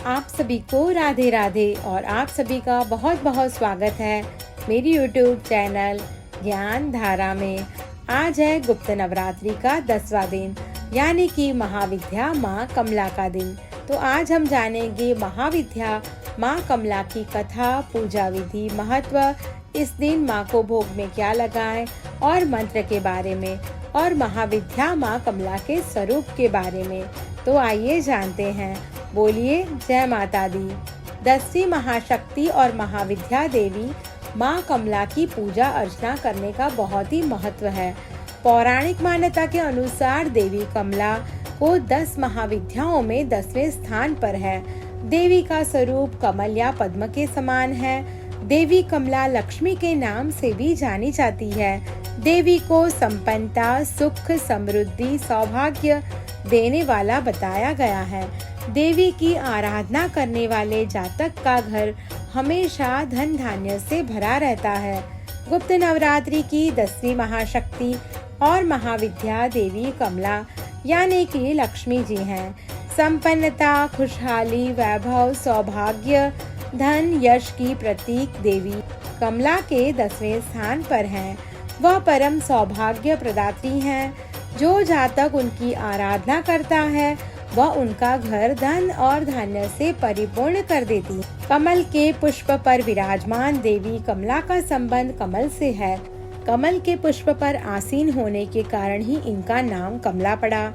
आप सभी को राधे राधे और आप सभी का बहुत बहुत स्वागत है मेरी यूट्यूब चैनल ज्ञान धारा में। आज है गुप्त नवरात्रि का 10वां दिन यानी कि महाविद्या माँ कमला का दिन। तो आज हम जानेंगे महाविद्या माँ कमला की कथा, पूजा विधि, महत्व, इस दिन माँ को भोग में क्या लगाएं और मंत्र के बारे में और महाविद्या माँ कमला के स्वरूप के बारे में। तो आइए जानते हैं। बोलिए जय माता दी। 10वीं महाशक्ति और महाविद्या देवी माँ कमला की पूजा अर्चना करने का बहुत ही महत्व है। पौराणिक मान्यता के अनुसार देवी कमला को 10 महाविद्याओं में 10वें स्थान पर है। देवी का स्वरूप कमल या पद्म के समान है। देवी कमला लक्ष्मी के नाम से भी जानी जाती है। देवी को संपन्नता, सुख, समृद्धि, सौभाग्य देने वाला बताया गया है। देवी की आराधना करने वाले जातक का घर हमेशा धन धान्य से भरा रहता है। गुप्त नवरात्रि की 10वीं महाशक्ति और महाविद्या देवी कमला यानी कि लक्ष्मी जी हैं। संपन्नता, खुशहाली, वैभव, सौभाग्य, धन, यश की प्रतीक देवी कमला के 10वें स्थान पर हैं। वह परम सौभाग्य प्रदात्री हैं। जो जातक उनकी आराधना करता है वह उनका घर धन और धान्य से परिपूर्ण कर देती। कमल के पुष्प पर विराजमान देवी कमला का संबंध कमल से है। कमल के पुष्प पर आसीन होने के कारण ही इनका नाम कमला पड़ा।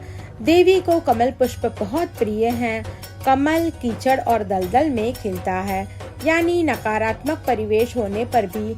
देवी को कमल पुष्प बहुत प्रिय हैं। कमल कीचड़ और दलदल में खिलता है, यानी नकारात्मक परिवेश होने पर भी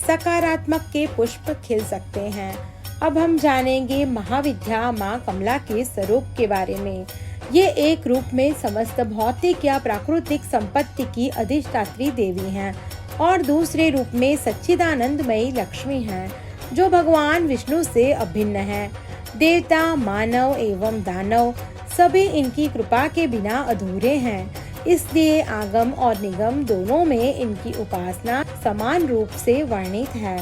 सकारात्मक के पुष्प खिल सकते हैं। अब हम जानेंगे महाविद्या माँ कमला के स्वरूप के बारे में। ये एक रूप में समस्त भौतिक या प्राकृतिक संपत्ति की अधिष्ठात्री देवी हैं और दूसरे रूप में सच्चिदानंदमयी लक्ष्मी हैं, जो भगवान विष्णु से अभिन्न है। देवता, मानव एवं दानव सभी इनकी कृपा के बिना अधूरे हैं। इसलिए आगम और निगम दोनों में इनकी उपासना समान रूप से वर्णित है।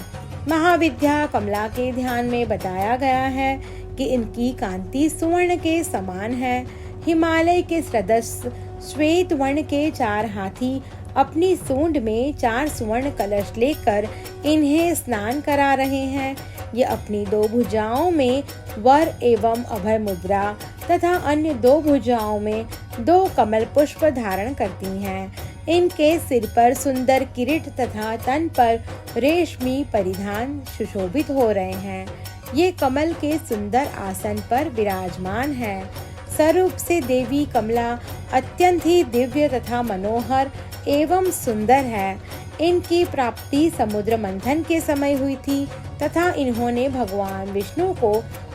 महाविद्या कमला के ध्यान में बताया गया है कि इनकी कांति सुवर्ण के समान है। हिमालय के सदस्य श्वेत वर्ण के 4 हाथी अपनी सूंड में 4 सुवर्ण कलश लेकर इन्हें स्नान करा रहे हैं। ये अपनी 2 भुजाओं में वर एवं अभय मुद्रा तथा अन्य 2 भुजाओं में 2 कमल पुष्प धारण करती हैं। इनके सिर पर सुंदर किरीट तथा तन पर रेशमी परिधान सुशोभित हो रहे हैं। ये कमल के सुंदर आसन पर विराजमान है। स्वरूप से देवी कमला अत्यंत ही दिव्य तथा मनोहर एवं सुंदर है। इनकी प्राप्ति समुद्र मंथन के समय हुई थी तथा इन्होंने भगवान विष्णु को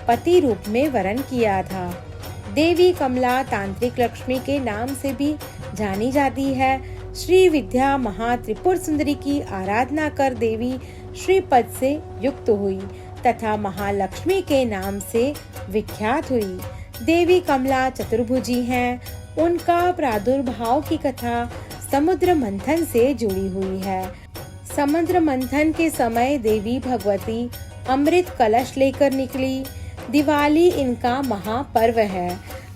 पति रूप में वरण किया था। देवी कमला तांत्रिक लक्ष्मी के नाम से भी जानी जाती है। श्री विद्या महा त्रिपुर सुंदरी की आराधना कर देवी श्रीपद से युक्त हुई तथा महालक्ष्मी के नाम से विख्यात हुई। देवी कमला चतुर्भुजी हैं। उनका प्रादुर्भाव की कथा समुद्र मंथन से जुड़ी हुई है। समुद्र मंथन के समय देवी भगवती अमृत कलश लेकर निकली। दिवाली इनका महापर्व है।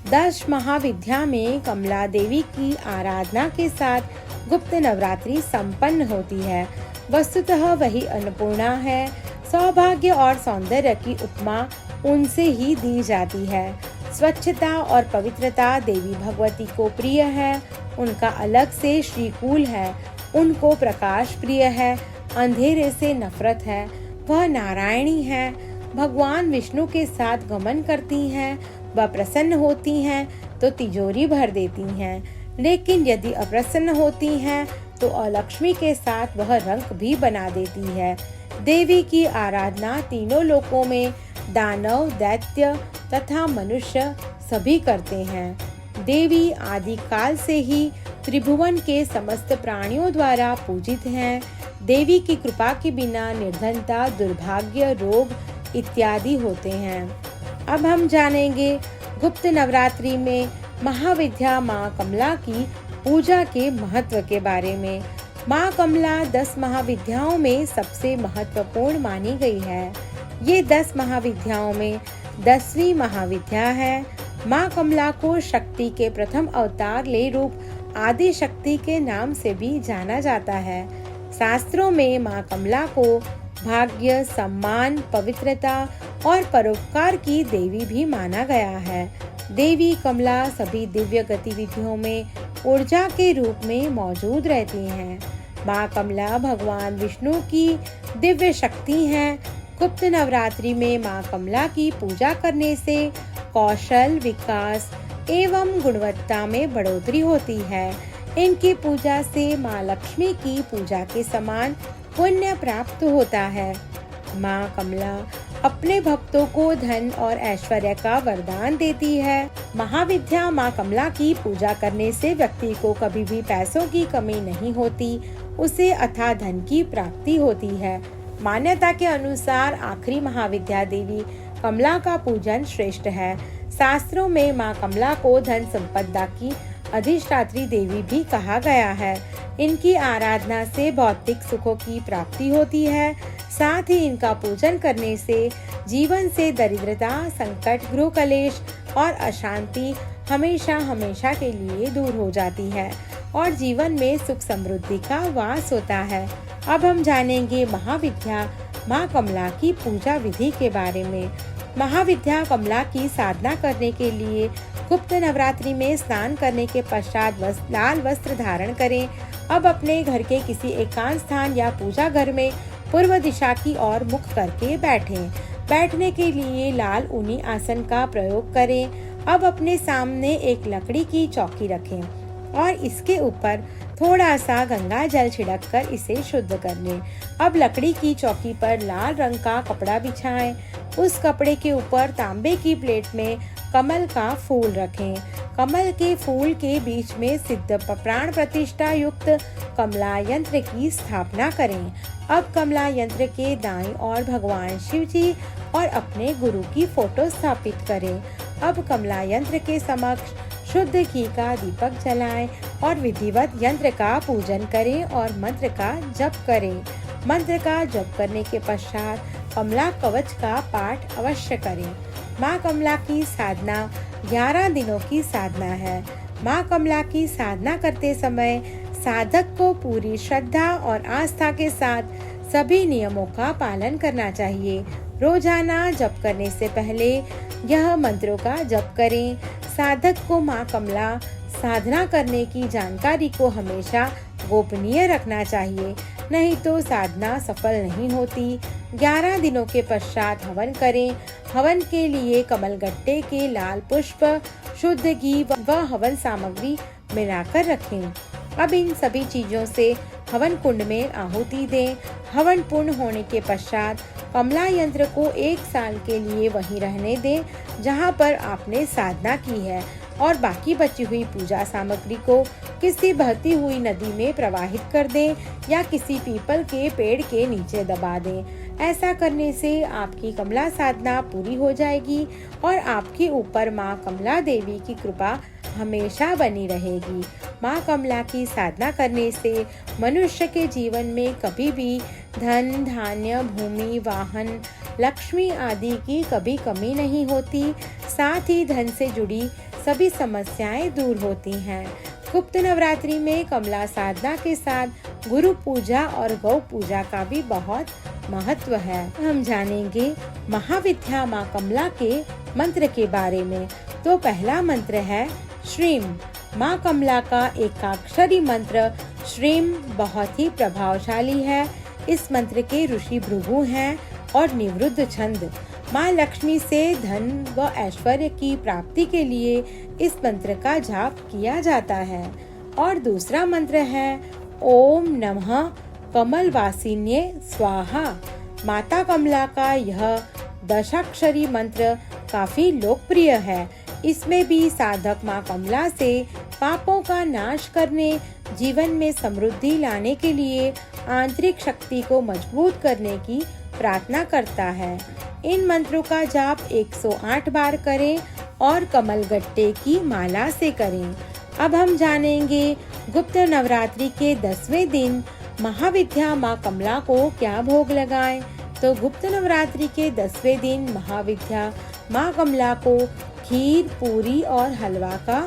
10 महाविद्या में कमला देवी की आराधना के साथ गुप्त नवरात्रि संपन्न होती है। वस्तुतः वही अन्नपूर्णा है। सौभाग्य और सौंदर्य की उपमा उनसे ही दी जाती है। स्वच्छता और पवित्रता देवी भगवती को प्रिय है। उनका अलग से श्रीकूल है। उनको प्रकाश प्रिय है। अंधेरे से नफरत है। वह नारायणी है। भगवान विष्णु के साथ गमन करती हैं। वह प्रसन्न होती हैं तो तिजोरी भर देती हैं, लेकिन यदि अप्रसन्न होती हैं तो अलक्ष्मी के साथ वह रंक भी बना देती है। देवी की आराधना तीनों लोकों में दानव, दैत्य तथा मनुष्य सभी करते हैं। देवी आदि काल से ही त्रिभुवन के समस्त प्राणियों द्वारा पूजित हैं। देवी की कृपा के बिना निर्धनता, दुर्भाग्य, रोग इत्यादि होते हैं। अब हम जानेंगे गुप्त नवरात्रि में महाविद्या माँ कमला की पूजा के महत्व के बारे में। माँ कमला 10 महाविद्याओं में सबसे महत्वपूर्ण मानी गई है। ये 10 महाविद्याओं में 10वीं महाविद्या है। माँ कमला को शक्ति के प्रथम अवतार ले रूप आदि शक्ति के नाम से भी जाना जाता है। शास्त्रों में माँ कमला को भाग्य, सम्मान, पवित्रता और परोपकार की देवी भी माना गया है। देवी कमला सभी दिव्य गतिविधियों में ऊर्जा के रूप में मौजूद रहती हैं। माँ कमला भगवान विष्णु की दिव्य शक्ति हैं। गुप्त नवरात्रि में माँ कमला की पूजा करने से कौशल, विकास एवं गुणवत्ता में बढ़ोतरी होती है। इनकी पूजा से माँ लक्ष्मी की पूजा के समान पुण्य प्राप्त होता है। माँ कमला अपने भक्तों को धन और ऐश्वर्य का वरदान देती है। महाविद्या माँ कमला की पूजा करने से व्यक्ति को कभी भी पैसों की कमी नहीं होती, उसे अथाह धन की प्राप्ति होती है। मान्यता के अनुसार आखिरी महाविद्या देवी कमला का पूजन श्रेष्ठ है। शास्त्रों में माँ कमला को धन संपदा की अधिष्ठात्री देवी भी कहा गया है। इनकी आराधना से भौतिक सुखों की प्राप्ति होती है। साथ ही इनका पूजन करने से जीवन से दरिद्रता, संकट, गृह कलेश और अशांति हमेशा हमेशा के लिए दूर हो जाती है और जीवन में सुख समृद्धि का वास होता है। अब हम जानेंगे महाविद्या माँ कमला की पूजा विधि के बारे में। महाविद्या कमला की साधना करने के लिए गुप्त नवरात्रि में स्नान करने के पश्चात लाल वस्त्र धारण करें। अब अपने घर के किसी एकांत स्थान या पूजा घर में पूर्व दिशा की ओर मुख करके बैठें। बैठने के लिए लाल ऊनी आसन का प्रयोग करें। अब अपने सामने एक लकड़ी की चौकी रखें और इसके ऊपर थोड़ा सा गंगा जल छिड़ककर इसे शुद्ध कर लें। अब लकड़ी की चौकी पर लाल रंग का कपड़ा बिछाएं। उस कपड़े के ऊपर तांबे की प्लेट में कमल का फूल रखें। कमल के फूल के बीच में सिद्ध प्राण प्रतिष्ठा युक्त कमला यंत्र की स्थापना करें। अब कमला यंत्र के दाईं ओर भगवान शिव जी और अपने गुरु की फोटो स्थापित करें। अब कमला यंत्र के समक्ष शुद्ध घी का दीपक जलाएं और विधिवत यंत्र का पूजन करें और मंत्र का जप करें। मंत्र का जप करने के पश्चात कमला कवच का पाठ अवश्य करें। माँ कमला की साधना 11 दिनों की साधना है। माँ कमला की साधना करते समय साधक को पूरी श्रद्धा और आस्था के साथ सभी नियमों का पालन करना चाहिए। रोजाना जप करने से पहले यह मंत्रों का जप करें। साधक को माँ कमला साधना करने की जानकारी को हमेशा गोपनीय रखना चाहिए, नहीं तो साधना सफल नहीं होती। 11 दिनों के पश्चात हवन करें। हवन के लिए कमलगट्टे के लाल पुष्प, शुद्ध घी व हवन सामग्री मिलाकर रखें। अब इन सभी चीजों से हवन कुंड में आहुति दें। हवन पूर्ण होने के पश्चात कमला यंत्र को 1 साल के लिए वहीं रहने दें जहां पर आपने साधना की है और बाकी बची हुई पूजा सामग्री को किसी बहती हुई नदी में प्रवाहित कर दें या किसी पीपल के पेड़ के नीचे दबा दें। ऐसा करने से आपकी कमला साधना पूरी हो जाएगी और आपके ऊपर माँ कमला देवी की कृपा हमेशा बनी रहेगी। माँ कमला की साधना करने से मनुष्य के जीवन में कभी भी धन, धान्य, भूमि, वाहन, लक्ष्मी आदि की कभी कमी नहीं होती। साथ ही धन से जुड़ी सभी समस्याएं दूर होती हैं। गुप्त नवरात्रि में कमला साधना के साथ गुरु पूजा और गौ पूजा का भी बहुत महत्व है। हम जानेंगे महाविद्या माँ कमला के मंत्र के बारे में। तो पहला मंत्र है श्रीम। माँ कमला का एकाक्षरी मंत्र श्रीम बहुत ही प्रभावशाली है। इस मंत्र के ऋषि भृगु हैं और निवृत्त छंद। माँ लक्ष्मी से धन व ऐश्वर्य की प्राप्ति के लिए इस मंत्र का जाप किया जाता है। और दूसरा मंत्र है ओम नमः कमलवासिन्ये स्वाहा। माता कमला का यह दशाक्षरी मंत्र काफी लोकप्रिय है। इसमें भी साधक माँ कमला से पापों का नाश करने, जीवन में समृद्धि लाने के लिए आंतरिक शक्ति को मजबूत करने की प्रार्थना करता है। इन मंत्रों का जाप 108 बार करें और कमलगट्टे की माला से करें। अब हम जानेंगे गुप्त नवरात्रि के 10वें दिन महाविद्या माँ कमला को क्या भोग लगाएं। तो गुप्त नवरात्रि के 10वें दिन महाविद्या माँ कमला को खीर, पूरी और हलवा का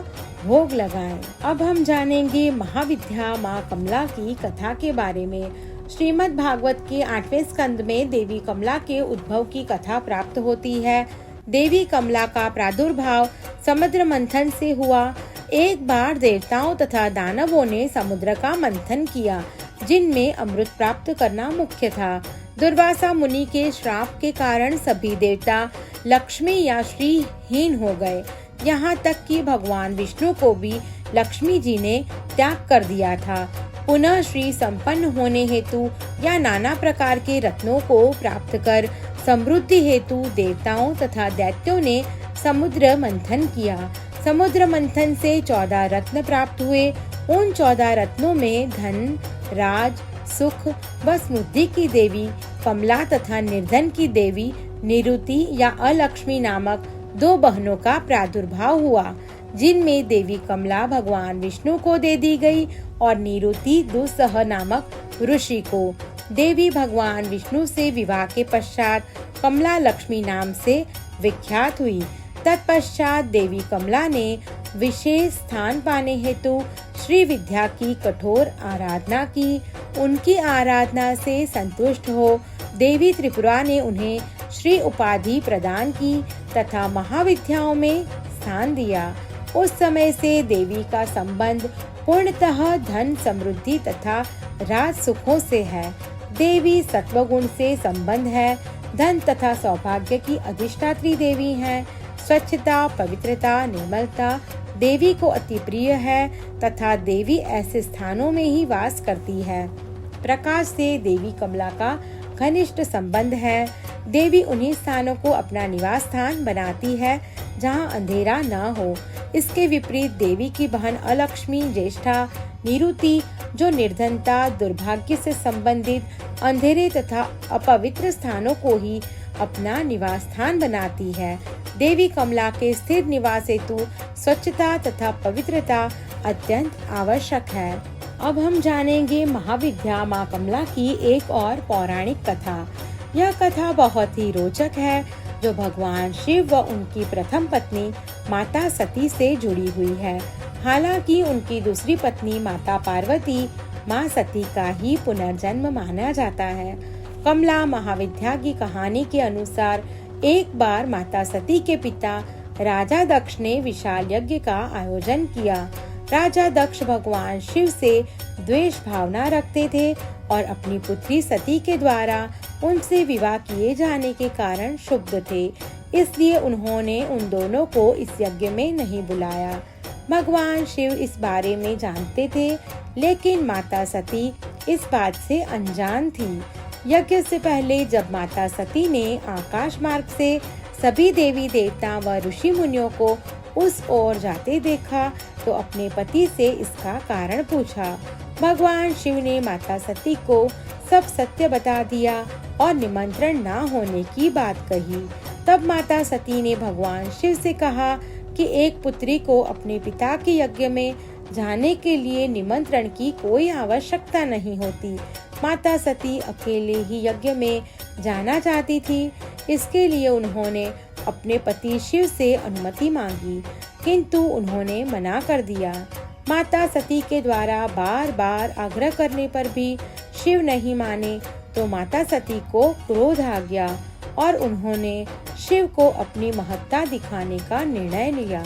भोग लगाएं। अब हम जानेंगे महाविद्या माँ कमला की कथा के बारे में। श्रीमद् भागवत के 8वें स्कंद में देवी कमला के उद्भव की कथा प्राप्त होती है। देवी कमला का प्रादुर्भाव समुद्र मंथन से हुआ। एक बार देवताओं तथा दानवों ने समुद्र का मंथन किया, जिनमें अमृत प्राप्त करना मुख्य था। दुर्वासा मुनि के श्राप के कारण सभी देवता लक्ष्मी या श्रीहीन हो गए। यहाँ तक कि भगवान विष्णु को भी लक्ष्मी जी ने त्याग कर दिया था। पुनः श्री संपन्न होने हेतु या नाना प्रकार के रत्नों को प्राप्त कर समृद्धि हेतु देवताओं तथा दैत्यों ने समुद्र मंथन किया। समुद्र मंथन से 14 रत्न प्राप्त हुए। उन 14 रत्नों में धन, राज, सुख व समृद्धि की देवी कमला तथा निर्धन की देवी निरुति या अलक्ष्मी नामक 2 बहनों का प्रादुर्भाव हुआ, जिनमें देवी कमला भगवान विष्णु को दे दी गई और निरुति दुस्सह नामक ऋषि को। देवी भगवान विष्णु से विवाह के पश्चात कमला लक्ष्मी नाम से विख्यात हुई। तत्पश्चात देवी कमला ने विशेष स्थान पाने हेतु श्री विद्या की कठोर आराधना की। उनकी आराधना से संतुष्ट हो देवी त्रिपुरा ने उन्हें श्री उपाधि प्रदान की तथा महाविद्याओं में स्थान दिया। उस समय से देवी का संबंध पूर्णतः धन, समृद्धि तथा राज सुखों से है। देवी सत्वगुण से संबंध है। धन तथा सौभाग्य की अधिष्ठात्री देवी हैं। स्वच्छता, पवित्रता, निर्मलता देवी को अति प्रिय है तथा देवी ऐसे स्थानों में ही वास करती है। प्रकाश से देवी कमला का घनिष्ठ संबंध है। देवी उन्हीं स्थानों को अपना निवास स्थान बनाती है जहाँ अंधेरा न हो। इसके विपरीत देवी की बहन अलक्ष्मी, ज्येष्ठा, निरुति जो निर्धनता, दुर्भाग्य से संबंधित अंधेरे तथा अपवित्र स्थानों को ही अपना निवास स्थान बनाती है। देवी कमला के स्थिर निवास हेतु स्वच्छता तथा पवित्रता अत्यंत आवश्यक है। अब हम जानेंगे महाविद्या माँ कमला की एक और पौराणिक कथा। यह कथा बहुत ही रोचक है, जो भगवान शिव व उनकी प्रथम पत्नी माता सती से जुड़ी हुई है। हालांकि उनकी दूसरी पत्नी माता पार्वती माँ सती का ही पुनर्जन्म माना जाता है। कमला महाविद्या की कहानी के अनुसार एक बार माता सती के पिता राजा दक्ष ने विशाल यज्ञ का आयोजन किया। राजा दक्ष भगवान शिव से द्वेष भावना रखते थे और अपनी पुत्री सती के द्वारा उनसे विवाह किए जाने के कारण क्षुब्ध थे। इसलिए उन्होंने उन दोनों को इस यज्ञ में नहीं बुलाया। भगवान शिव इस बारे में जानते थे, लेकिन माता सती इस बात से अनजान थी। यज्ञ से पहले जब माता सती ने आकाश मार्ग से सभी देवी देवता व ऋषि मुनियों को उस ओर जाते देखा तो अपने पति से इसका कारण पूछा। भगवान शिव ने माता सती को सब सत्य बता दिया और निमंत्रण न होने की बात कही। तब माता सती ने भगवान शिव से कहा कि एक पुत्री को अपने पिता के यज्ञ में जाने के लिए निमंत्रण की कोई आवश्यकता नहीं होती। माता सती अकेले ही यज्ञ में जाना चाहती थी। इसके लिए उन्होंने अपने पति शिव से अनुमति मांगी, किंतु उन्होंने मना कर दिया। माता सती के द्वारा बार बार आग्रह करने पर भी शिव नहीं माने तो माता सती को क्रोध आ गया और उन्होंने शिव को अपनी महत्ता दिखाने का निर्णय लिया।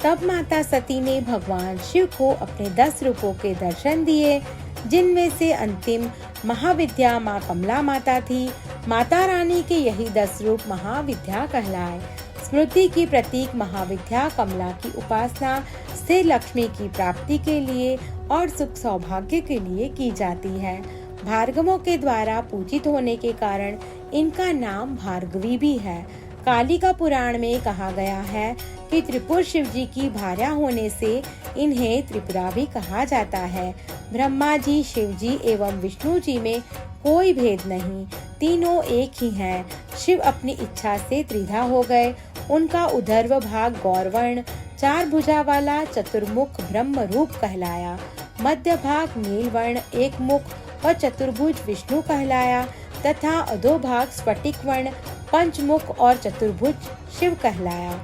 तब माता सती ने भगवान शिव को अपने 10 रूपों के दर्शन दिए, जिनमें से अंतिम महाविद्या माँ कमला माता थी। माता रानी के यही 10 रूप महाविद्या कहलाए। स्मृति की प्रतीक महाविद्या कमला की उपासना स्थिर लक्ष्मी की प्राप्ति के लिए और सुख सौभाग्य के लिए की जाती है। भार्गवों के द्वारा पूजित होने के कारण इनका नाम भार्गवी भी है। कालिका पुराण में कहा गया है कि त्रिपुर शिव जी की भार्या होने से इन्हें त्रिपुरा भी कहा जाता है। ब्रह्मा जी, शिव जी एवं विष्णु जी में कोई भेद नहीं, तीनों एक ही हैं। शिव अपनी इच्छा से त्रिधा हो गए। उनका उधर्व भाग गौरवर्ण 4 भुजा वाला चतुर्मुख ब्रह्म रूप कहलाया। मध्य भाग नीलवर्ण 1 मुख और चतुर्भुज विष्णु कहलाया तथा अधोभाग स्फटिक वर्ण 5 मुख और चतुर्भुज शिव कहलाया।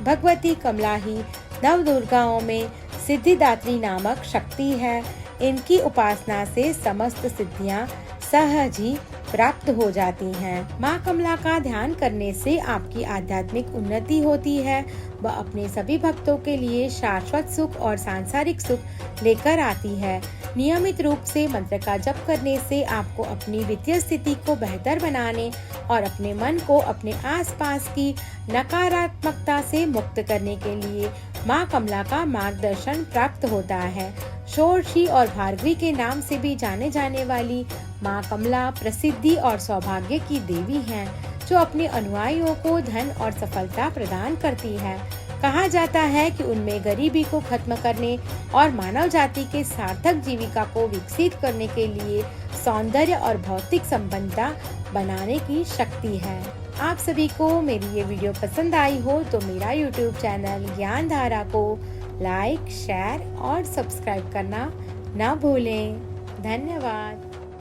भगवती कमला ही नव दुर्गाओं में सिद्धिदात्री नामक शक्ति है। इनकी उपासना से समस्त सिद्धियां सहज ही प्राप्त हो जाती हैं। माँ कमला का ध्यान करने से आपकी आध्यात्मिक उन्नति होती है। वह अपने सभी भक्तों के लिए शाश्वत सुख और सांसारिक सुख लेकर आती है। नियमित रूप से मंत्र का जप करने से आपको अपनी वित्तीय स्थिति को बेहतर बनाने और अपने मन को अपने आसपास की नकारात्मकता से मुक्त करने के लिए माँ कमला का मार्गदर्शन प्राप्त होता है। षोडशी और भार्गवी के नाम से भी जाने जाने वाली माँ कमला प्रसिद्धि और सौभाग्य की देवी हैं, जो अपने अनुयायियों को धन और सफलता प्रदान करती है। कहा जाता है कि उनमें गरीबी को खत्म करने और मानव जाति के सार्थक जीविका को विकसित करने के लिए सौंदर्य और भौतिक संपन्नता बनाने की शक्ति है। आप सभी को मेरी ये वीडियो पसंद आई हो तो मेरा YouTube चैनल ज्ञान धारा को लाइक, शेयर और सब्सक्राइब करना न भूलें। धन्यवाद।